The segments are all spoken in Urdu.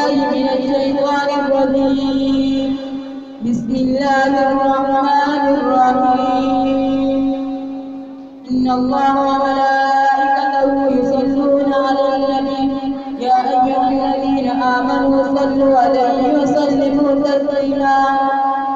بالله من الشيطان الرجيم. بسم الله الرحمن الرحيم. إن الله وملائكته يصلون على النبي يا أيها الذين آمنوا صلوا عليه وسلموا تسليما.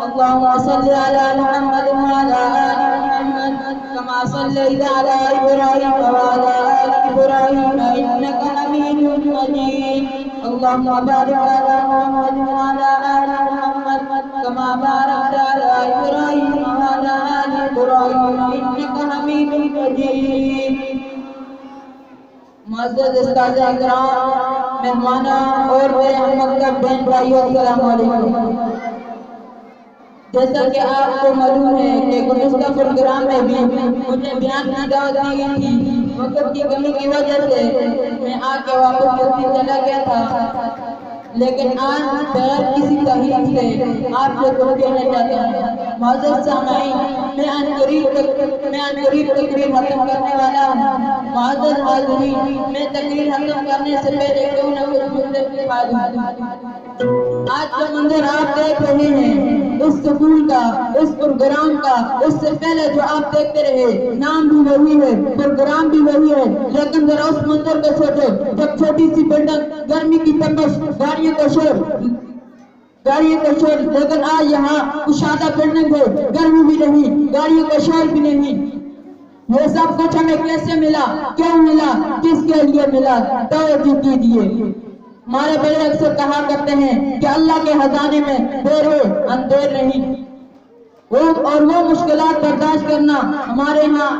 اللهم صل على محمد وعلى آل محمد كما صليت على إبراهيم وعلى آل إبراهيم إنك حميد مجيد. اللهم بارك على محمد وعلى آل محمد كما باركت على إبراهيم وعلى آل إبراهيم إنك حميد مجيد. معزز استاذ اکرام، مہمانوں اور میرے ہم مکتب بہن بھائیوں، السلام علیکم۔ جیسا کہ آپ کو معلوم ہے کہ گزشتہ پروگرام میں بھی مجھے بیان کی دعوت دی گئی تھی، وقت کی کمی کی وجہ سے میں آ کے واپس جلدی چلا گیا تھا، لیکن آج بغیر کسی تحریک سے آپ سے کچھ کہنا چاہتا ہوں۔ معزز سامعین، میں ان قریب تقریر ختم کرنے والا ہوں۔ معزز حاضرین، میں تقریر ختم کرنے سے پہلے کیوں نہ کچھ منظر دکھا دوں۔ آج جو منظر آپ دیکھ رہے ہیں، اس سکول کا، اس پروگرام کا، اس سے پہلے جو آپ دیکھتے رہے، نام بھی وہی ہے، پروگرام بھی وہی ہے، لیکن ذرا اس منظر کو سوچو، جب چھوٹی سی بلڈنگ، گرمی کی تپش، گاڑیوں کا شور، لیکن آج یہاں کشادہ بلڈنگ ہے، گرمی بھی نہیں، گاڑیوں کا شور بھی نہیں۔ یہ سب کچھ ہمیں کیسے ملا، کیوں ملا، کس کے لیے ملا؟ توجہ کیجیے۔ ہمارے بڑے اکثر کہا کرتے ہیں کہ اللہ کے خزانے میں دیر ہے اندیر نہیں، اور وہ مشکلات برداشت کرنا ہمارے ہاں،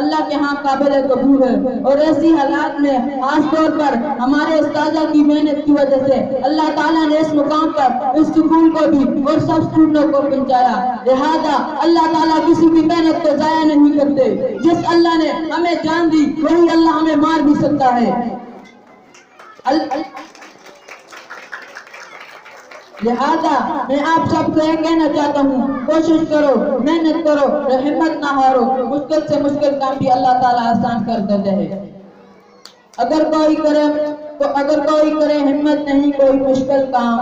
اللہ کے ہاں قابل قبول ہے۔ اور ایسی حالات میں خاص طور پر ہمارے استاذہ کی محنت کی وجہ سے اللہ تعالیٰ نے اس مقام پر اس سکول کو بھی اور سب اسٹوڈنٹوں کو پہنچایا۔ لہذا اللہ تعالیٰ کسی کی محنت کو ضائع نہیں کرتے۔ جس اللہ نے ہمیں جان دی وہی اللہ ہمیں مار بھی سکتا ہے۔ لہذا میں آپ سب سے یہ کہنا چاہتا ہوں، کوشش کرو، محنت کرو، ہمت نہ ہارو، مشکل سے مشکل کام بھی اللہ تعالیٰ آسان کر دیتے ہیں۔ اگر کوئی کرے ہمت نہیں کوئی مشکل کام،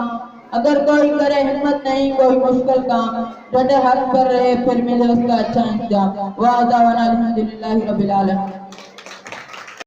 ڈٹے حق پر رہے پھر ملے اس کا اچھا انجام۔ وآخر دعوانا الحمدللہ رب العالمین۔